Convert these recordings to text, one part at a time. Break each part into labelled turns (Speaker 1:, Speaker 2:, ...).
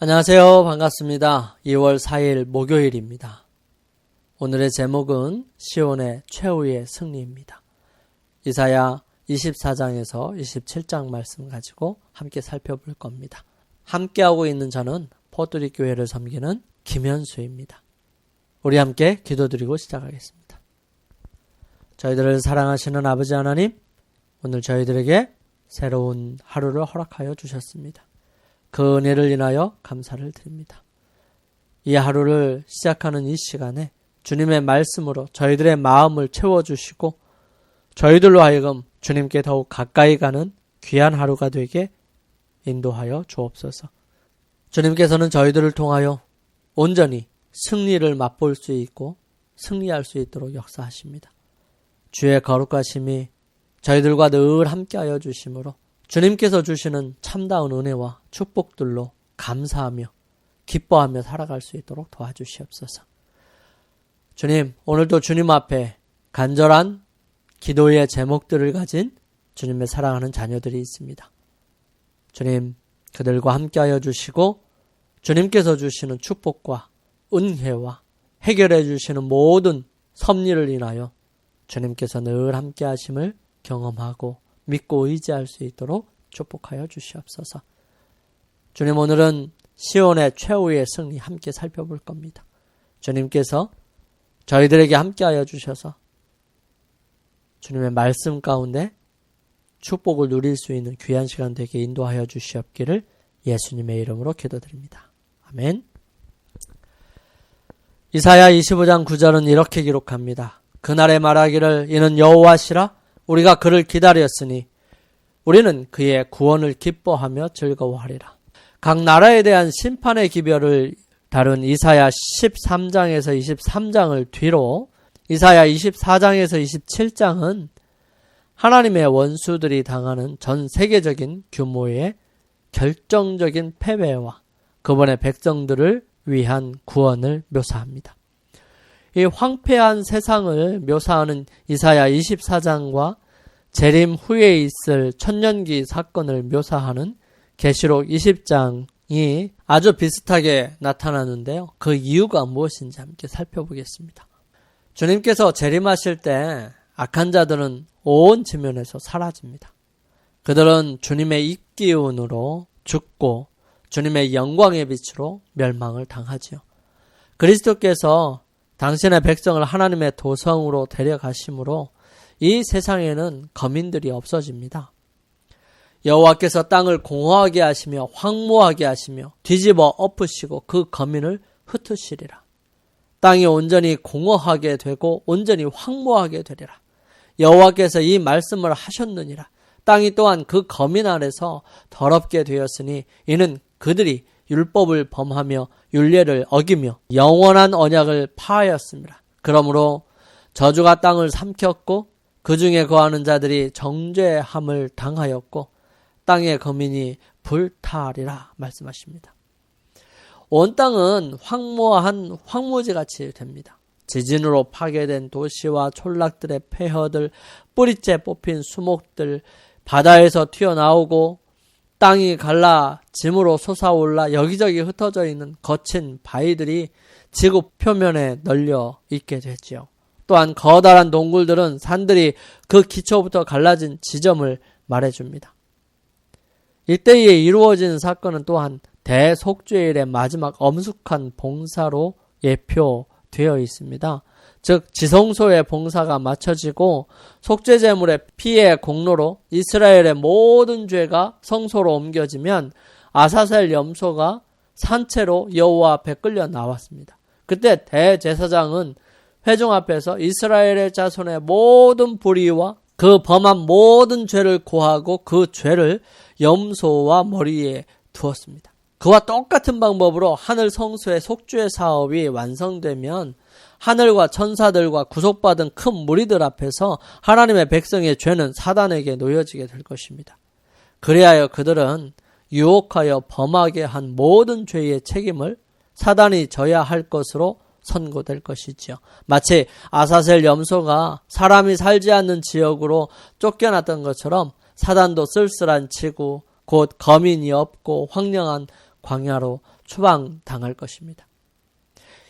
Speaker 1: 안녕하세요. 반갑습니다. 2월 4일 목요일입니다. 오늘의 제목은 시온의 최후의 승리입니다. 이사야 24장에서 27장 말씀 가지고 함께 살펴볼 겁니다. 함께하고 있는 저는 포도리 교회를 섬기는 김현수입니다. 우리 함께 기도드리고 시작하겠습니다. 저희들을 사랑하시는 아버지 하나님, 오늘 저희들에게 새로운 하루를 허락하여 주셨습니다. 그 은혜를 인하여 감사를 드립니다. 이 하루를 시작하는 이 시간에 주님의 말씀으로 저희들의 마음을 채워주시고 저희들로 하여금 주님께 더욱 가까이 가는 귀한 하루가 되게 인도하여 주옵소서. 주님께서는 저희들을 통하여 온전히 승리를 맛볼 수 있고 승리할 수 있도록 역사하십니다. 주의 거룩하심이 저희들과 늘 함께하여 주심으로 주님께서 주시는 참다운 은혜와 축복들로 감사하며 기뻐하며 살아갈 수 있도록 도와주시옵소서. 주님, 오늘도 주님 앞에 간절한 기도의 제목들을 가진 주님의 사랑하는 자녀들이 있습니다. 주님, 그들과 함께하여 주시고 주님께서 주시는 축복과 은혜와 해결해 주시는 모든 섭리를 인하여 주님께서 늘 함께하심을 경험하고 믿고 의지할 수 있도록 축복하여 주시옵소서. 주님, 오늘은 시온의 최후의 승리 함께 살펴볼 겁니다. 주님께서 저희들에게 함께하여 주셔서 주님의 말씀 가운데 축복을 누릴 수 있는 귀한 시간 되게 인도하여 주시옵기를 예수님의 이름으로 기도드립니다. 아멘. 이사야 25장 9절은 이렇게 기록합니다. 그날에 말하기를 이는 여호와시라 우리가 그를 기다렸으니 우리는 그의 구원을 기뻐하며 즐거워하리라. 각 나라에 대한 심판의 기별을 다룬 이사야 13장에서 23장을 뒤로 이사야 24장에서 27장은 하나님의 원수들이 당하는 전 세계적인 규모의 결정적인 패배와 그분의 백성들을 위한 구원을 묘사합니다. 이 황폐한 세상을 묘사하는 이사야 24장과 재림 후에 있을 천년기 사건을 묘사하는 계시록 20장이 아주 비슷하게 나타나는데요. 그 이유가 무엇인지 함께 살펴보겠습니다. 주님께서 재림하실 때 악한 자들은 온 지면에서 사라집니다. 그들은 주님의 입기운으로 죽고 주님의 영광의 빛으로 멸망을 당하지요. 그리스도께서 당신의 백성을 하나님의 도성으로 데려가심으로 이 세상에는 거민들이 없어집니다. 여호와께서 땅을 공허하게 하시며 황무하게 하시며 뒤집어 엎으시고 그 거민을 흩으시리라. 땅이 온전히 공허하게 되고 온전히 황무하게 되리라. 여호와께서 이 말씀을 하셨느니라. 땅이 또한 그 거민 아래서 더럽게 되었으니 이는 그들이 율법을 범하며 율례를 어기며 영원한 언약을 파하였습니다. 그러므로 저주가 땅을 삼켰고 그 중에 거하는 자들이 정죄함을 당하였고 땅의 거민이 불타리라 말씀하십니다. 온 땅은 황무한 황무지같이 됩니다. 지진으로 파괴된 도시와 촌락들의 폐허들, 뿌리째 뽑힌 수목들, 바다에서 튀어나오고 땅이 갈라짐으로 솟아올라 여기저기 흩어져 있는 거친 바위들이 지구 표면에 널려 있게 되지요. 또한 커다란 동굴들은 산들이 그 기초부터 갈라진 지점을 말해줍니다. 이때에 이루어진 사건은 또한 대속죄일의 마지막 엄숙한 봉사로 예표되어 있습니다. 즉 지성소의 봉사가 마쳐지고 속죄제물의 피의 공로로 이스라엘의 모든 죄가 성소로 옮겨지면 아사셀 염소가 산채로 여호와 앞에 끌려 나왔습니다. 그때 대제사장은 회중 앞에서 이스라엘의 자손의 모든 불의와 그 범한 모든 죄를 고하고 그 죄를 염소와 머리에 두었습니다. 그와 똑같은 방법으로 하늘 성소의 속죄 사업이 완성되면 하늘과 천사들과 구속받은 큰 무리들 앞에서 하나님의 백성의 죄는 사단에게 놓여지게 될 것입니다. 그리하여 그들은 유혹하여 범하게 한 모든 죄의 책임을 사단이 져야 할 것으로 선고될 것이지요. 마치 아사셀 염소가 사람이 살지 않는 지역으로 쫓겨났던 것처럼 사단도 쓸쓸한 지구, 곧 거민이 없고 황량한 광야로 추방당할 것입니다.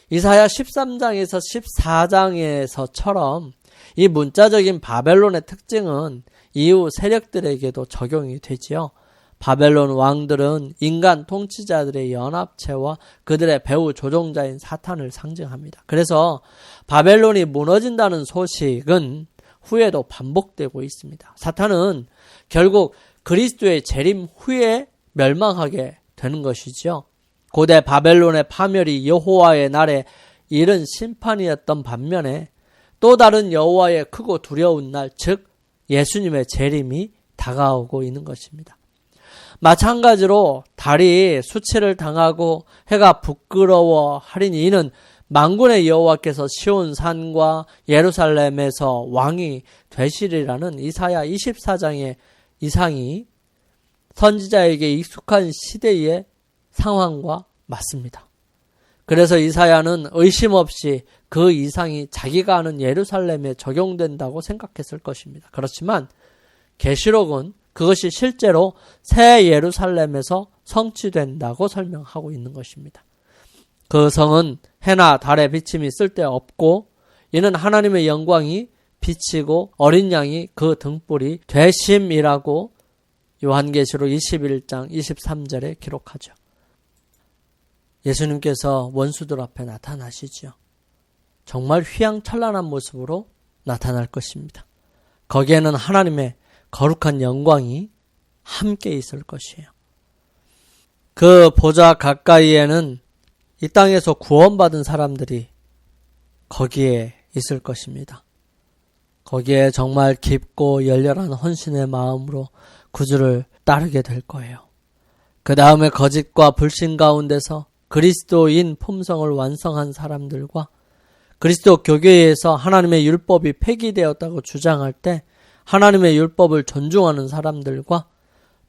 Speaker 1: 이사야 13장에서 14장에서처럼 이 문자적인 바벨론의 특징은 이후 세력들에게도 적용이 되지요. 바벨론 왕들은 인간 통치자들의 연합체와 그들의 배후 조종자인 사탄을 상징합니다. 그래서 바벨론이 무너진다는 소식은 후에도 반복되고 있습니다. 사탄은 결국 그리스도의 재림 후에 멸망하게 되는 것이죠. 고대 바벨론의 파멸이 여호와의 날에 이른 심판이었던 반면에 또 다른 여호와의 크고 두려운 날, 즉 예수님의 재림이 다가오고 있는 것입니다. 마찬가지로 달이 수치를 당하고 해가 부끄러워하리니 이는 만군의 여호와께서 시온 산과 예루살렘에서 왕이 되시리라는 이사야 24장의 이상이 선지자에게 익숙한 시대의 상황과 맞습니다. 그래서 이사야는 의심 없이 그 이상이 자기가 아는 예루살렘에 적용된다고 생각했을 것입니다. 그렇지만 계시록은 그것이 실제로 새 예루살렘에서 성취된다고 설명하고 있는 것입니다. 그 성은 해나 달의 비침이 쓸데없고 이는 하나님의 영광이 비치고 어린 양이 그 등불이 되심이라고 요한계시록 21장 23절에 기록하죠. 예수님께서 원수들 앞에 나타나시죠. 정말 휘황찬란한 모습으로 나타날 것입니다. 거기에는 하나님의 거룩한 영광이 함께 있을 것이에요. 그 보좌 가까이에는 이 땅에서 구원받은 사람들이 거기에 있을 것입니다. 거기에 정말 깊고 열렬한 헌신의 마음으로 구주를 따르게 될 거예요. 그 다음에 거짓과 불신 가운데서 그리스도인 품성을 완성한 사람들과 그리스도 교회에서 하나님의 율법이 폐기되었다고 주장할 때 하나님의 율법을 존중하는 사람들과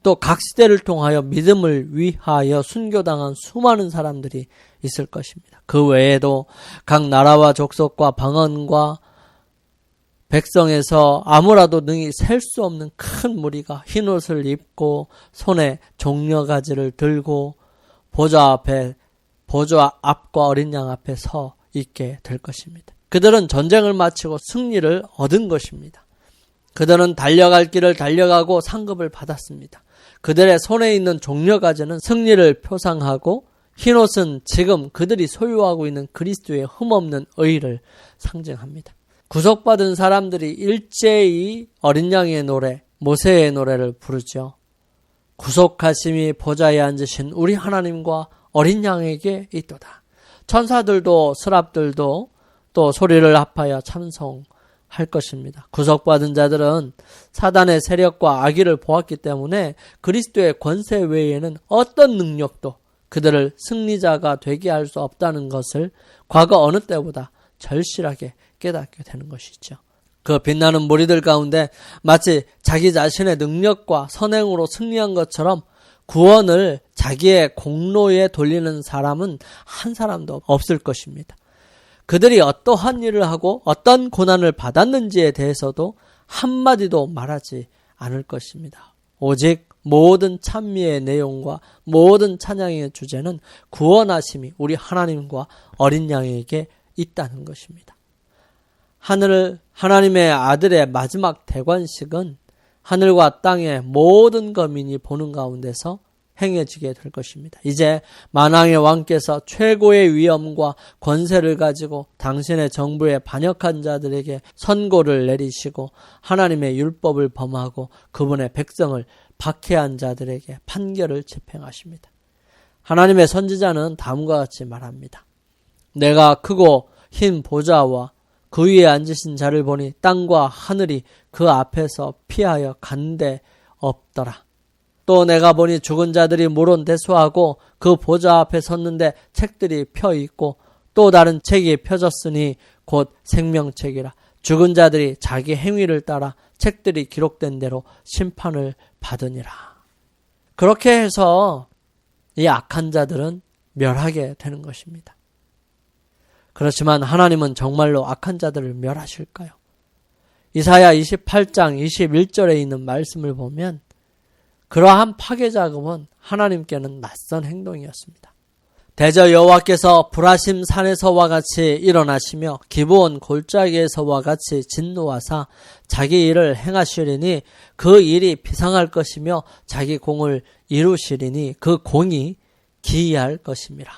Speaker 1: 또 각 시대를 통하여 믿음을 위하여 순교당한 수많은 사람들이 있을 것입니다. 그 외에도 각 나라와 족속과 방언과 백성에서 아무라도 능히 셀 수 없는 큰 무리가 흰옷을 입고 손에 종려가지를 들고 보좌 앞과 어린 양 앞에 서 있게 될 것입니다. 그들은 전쟁을 마치고 승리를 얻은 것입니다. 그들은 달려갈 길을 달려가고 상급을 받았습니다. 그들의 손에 있는 종려가지는 승리를 표상하고 흰옷은 지금 그들이 소유하고 있는 그리스도의 흠없는 의를 상징합니다. 구속받은 사람들이 일제히 어린 양의 노래, 모세의 노래를 부르죠. 구속하심이 보좌에 앉으신 우리 하나님과 어린 양에게 있도다. 천사들도 스랍들도 또 소리를 합하여 찬송할 것입니다. 구속받은 자들은 사단의 세력과 악의를 보았기 때문에 그리스도의 권세 외에는 어떤 능력도 그들을 승리자가 되게 할 수 없다는 것을 과거 어느 때보다 절실하게 깨닫게 되는 것이죠. 그 빛나는 무리들 가운데 마치 자기 자신의 능력과 선행으로 승리한 것처럼 구원을 자기의 공로에 돌리는 사람은 한 사람도 없을 것입니다. 그들이 어떠한 일을 하고 어떤 고난을 받았는지에 대해서도 한마디도 말하지 않을 것입니다. 오직 모든 찬미의 내용과 모든 찬양의 주제는 구원하심이 우리 하나님과 어린 양에게 있다는 것입니다. 하나님의 아들의 마지막 대관식은 하늘과 땅의 모든 거민이 보는 가운데서 행해지게 될 것입니다. 이제 만왕의 왕께서 최고의 위엄과 권세를 가지고 당신의 정부에 반역한 자들에게 선고를 내리시고 하나님의 율법을 범하고 그분의 백성을 박해한 자들에게 판결을 집행하십니다. 하나님의 선지자는 다음과 같이 말합니다. 내가 크고 흰 보좌와 그 위에 앉으신 자를 보니 땅과 하늘이 그 앞에서 피하여 간데 없더라. 또 내가 보니 죽은 자들이 물론대수하고 그 보좌 앞에 섰는데 책들이 펴 있고 또 다른 책이 펴졌으니 곧 생명책이라. 죽은 자들이 자기 행위를 따라 책들이 기록된 대로 심판을 받으니라. 그렇게 해서 이 악한 자들은 멸하게 되는 것입니다. 그렇지만 하나님은 정말로 악한 자들을 멸하실까요? 이사야 28장 21절에 있는 말씀을 보면 그러한 파괴 작업은 하나님께는 낯선 행동이었습니다. 대저 여호와께서 브라심 산에서와 같이 일어나시며 기브온 골짜기에서와 같이 진노하사 자기 일을 행하시리니 그 일이 비상할 것이며 자기 공을 이루시리니 그 공이 기이할 것임이라.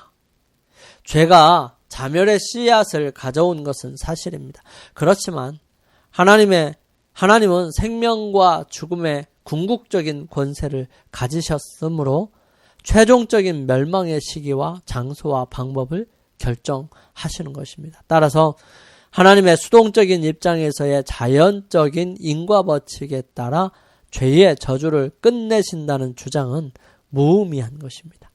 Speaker 1: 죄가 자멸의 씨앗을 가져온 것은 사실입니다. 그렇지만 하나님은 생명과 죽음의 궁극적인 권세를 가지셨으므로 최종적인 멸망의 시기와 장소와 방법을 결정하시는 것입니다. 따라서 하나님의 수동적인 입장에서의 자연적인 인과 법칙에 따라 죄의 저주를 끝내신다는 주장은 무의미한 것입니다.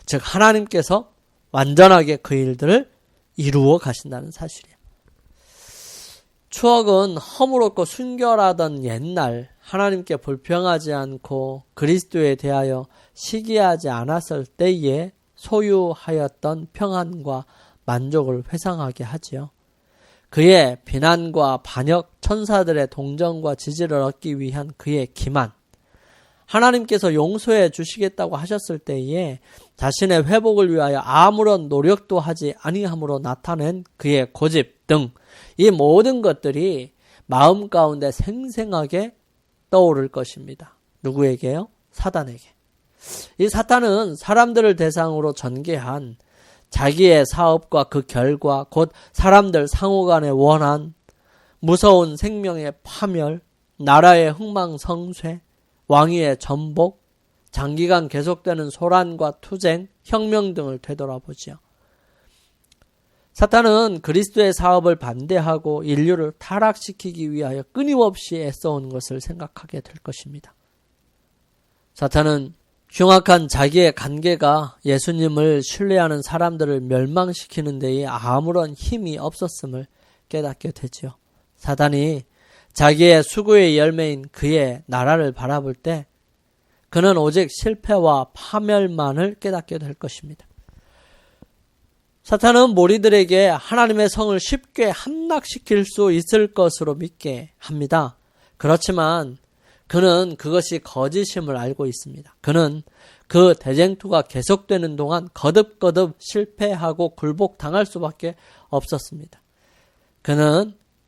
Speaker 1: 즉 하나님께서 완전하게 그 일들을 이루어 가신다는 사실이에요. 추억은 허물없고 순결하던 옛날 하나님께 불평하지 않고 그리스도에 대하여 시기하지 않았을 때에 소유하였던 평안과 만족을 회상하게 하지요. 그의 비난과 반역, 천사들의 동정과 지지를 얻기 위한 그의 기만, 하나님께서 용서해 주시겠다고 하셨을 때에 자신의 회복을 위하여 아무런 노력도 하지 아니함으로 나타낸 그의 고집 등 이 모든 것들이 마음 가운데 생생하게 떠오를 것입니다. 누구에게요? 사단에게. 이 사탄은 사람들을 대상으로 전개한 자기의 사업과 그 결과 곧 사람들 상호간의 원한, 무서운 생명의 파멸, 나라의 흥망성쇠, 왕위의 전복, 장기간 계속되는 소란과 투쟁, 혁명 등을 되돌아보지요. 사탄은 그리스도의 사업을 반대하고 인류를 타락시키기 위하여 끊임없이 애써온 것을 생각하게 될 것입니다. 사탄은 흉악한 자기의 관계가 예수님을 신뢰하는 사람들을 멸망시키는 데에 아무런 힘이 없었음을 깨닫게 되지요. 사탄이 자기의 수고의 열매인 그의 나라를 바라볼 때 그는 오직 실패와 파멸만을 깨닫게 될 것입니다. 사탄은 무리들에게 하나님의 성을 쉽게 함락시킬 수 있을 것으로 믿게 합니다. 그렇지만 그는 그것이 거짓임을 알고 있습니다. 그는 그 대쟁투가 계속되는 동안 거듭거듭 실패하고 굴복당할 수밖에 없었습니다.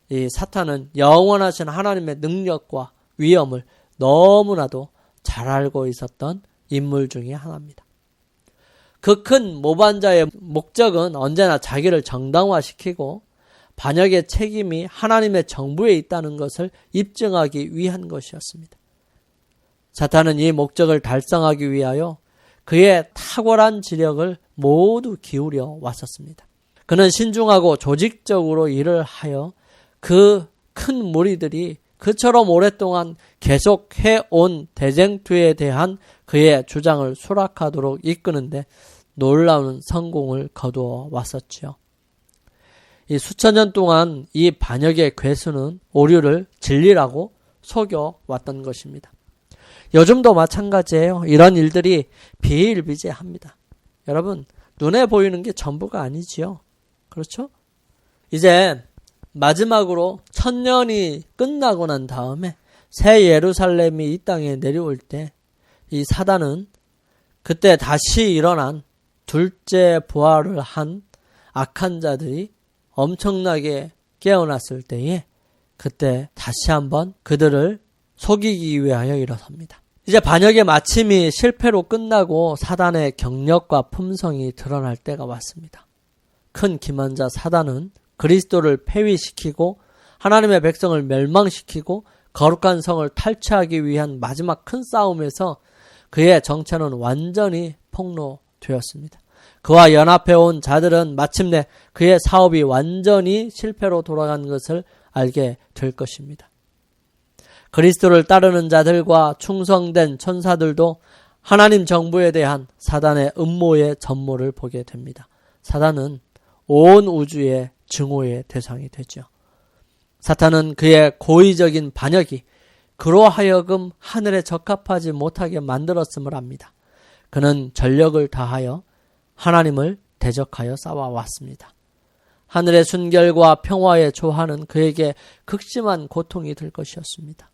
Speaker 1: 이 사탄은 영원하신 하나님의 능력과 위엄을 너무나도 잘 알고 있었던 인물 중에 하나입니다. 그 큰 모반자의 목적은 언제나 자기를 정당화시키고 반역의 책임이 하나님의 정부에 있다는 것을 입증하기 위한 것이었습니다. 사탄은 이 목적을 달성하기 위하여 그의 탁월한 지력을 모두 기울여 왔었습니다. 그는 신중하고 조직적으로 일을 하여 그 큰 무리들이 그처럼 오랫동안 계속해온 대쟁투에 대한 그의 주장을 수락하도록 이끄는데 놀라운 성공을 거두어 왔었지요. 이 수천 년 동안 이 반역의 괴수는 오류를 진리라고 속여왔던 것입니다. 요즘도 마찬가지예요. 이런 일들이 비일비재합니다. 여러분, 눈에 보이는 게 전부가 아니지요. 그렇죠? 이제 마지막으로 1000년이 끝나고 난 다음에 새 예루살렘이 이 땅에 내려올 때 이 사단은 그때 다시 일어난 둘째 부활을 한 악한 자들이 엄청나게 깨어났을 때에 그때 다시 한번 그들을 속이기 위하여 일어섭니다. 이제 반역의 마침이 실패로 끝나고 사단의 경력과 품성이 드러날 때가 왔습니다. 큰 기만자 사단은 그리스도를 폐위시키고 하나님의 백성을 멸망시키고 거룩한 성을 탈취하기 위한 마지막 큰 싸움에서 그의 정체는 완전히 폭로되었습니다. 그와 연합해온 자들은 마침내 그의 사업이 완전히 실패로 돌아간 것을 알게 될 것입니다. 그리스도를 따르는 자들과 충성된 천사들도 하나님 정부에 대한 사단의 음모의 전모를 보게 됩니다. 사단은 온 우주의 증오의 대상이 되죠. 사탄은 그의 고의적인 반역이 그로 하여금 하늘에 적합하지 못하게 만들었음을 압니다. 그는 전력을 다하여 하나님을 대적하여 싸워왔습니다. 하늘의 순결과 평화의 조화는 그에게 극심한 고통이 될 것이었습니다.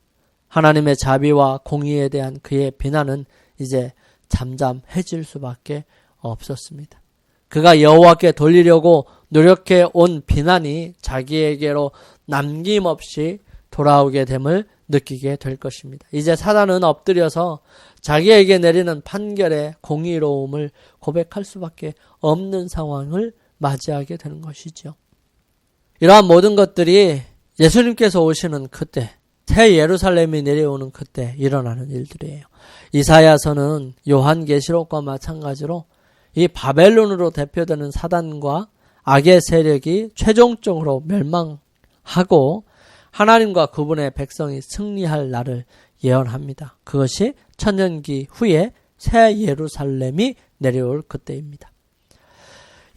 Speaker 1: 하나님의 자비와 공의에 대한 그의 비난은 이제 잠잠해질 수밖에 없었습니다. 그가 여호와께 돌리려고 노력해 온 비난이 자기에게로 남김없이 돌아오게 됨을 느끼게 될 것입니다. 이제 사단은 엎드려서 자기에게 내리는 판결의 공의로움을 고백할 수밖에 없는 상황을 맞이하게 되는 것이죠. 이러한 모든 것들이 예수님께서 오시는 그때, 새 예루살렘이 내려오는 그때 일어나는 일들이에요. 이사야서는 요한계시록과 마찬가지로 이 바벨론으로 대표되는 사단과 악의 세력이 최종적으로 멸망하고 하나님과 그분의 백성이 승리할 날을 예언합니다. 그것이 천년기 후에 새 예루살렘이 내려올 그때입니다.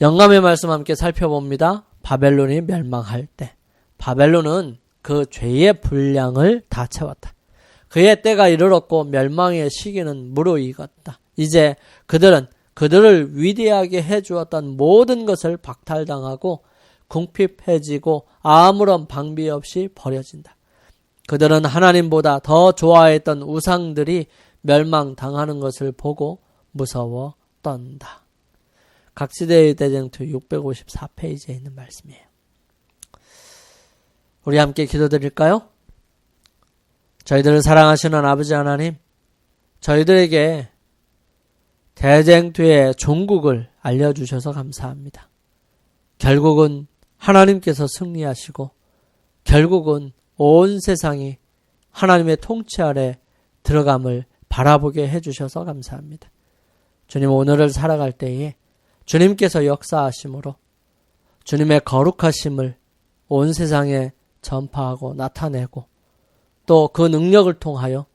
Speaker 1: 영감의 말씀 함께 살펴봅니다. 바벨론이 멸망할 때, 바벨론은 그 죄의 분량을 다 채웠다. 그의 때가 이르렀고 멸망의 시기는 무르익었다. 이제 그들을 위대하게 해주었던 모든 것을 박탈당하고 궁핍해지고 아무런 방비 없이 버려진다. 그들은 하나님보다 더 좋아했던 우상들이 멸망당하는 것을 보고 무서워 떤다. 각시대의 대쟁투 654페이지에 있는 말씀이에요. 우리 함께 기도드릴까요? 저희들을 사랑하시는 아버지 하나님, 저희들에게 대쟁투의 종국을 알려주셔서 감사합니다. 결국은 하나님께서 승리하시고 결국은 온 세상이 하나님의 통치 아래 들어감을 바라보게 해주셔서 감사합니다. 주님, 오늘을 살아갈 때에 주님께서 역사하심으로 주님의 거룩하심을 온 세상에 전파하고 나타내고 또 그 능력을 통하여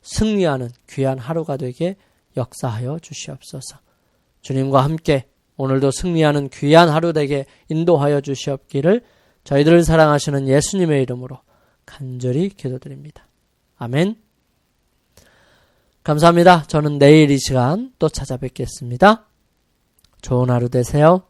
Speaker 1: 승리하는 귀한 하루가 되게 역사하여 주시옵소서. 주님과 함께 오늘도 승리하는 귀한 하루 되게 인도하여 주시옵기를 저희들을 사랑하시는 예수님의 이름으로 간절히 기도드립니다. 아멘. 감사합니다. 저는 내일 이 시간 또 찾아뵙겠습니다. 좋은 하루 되세요.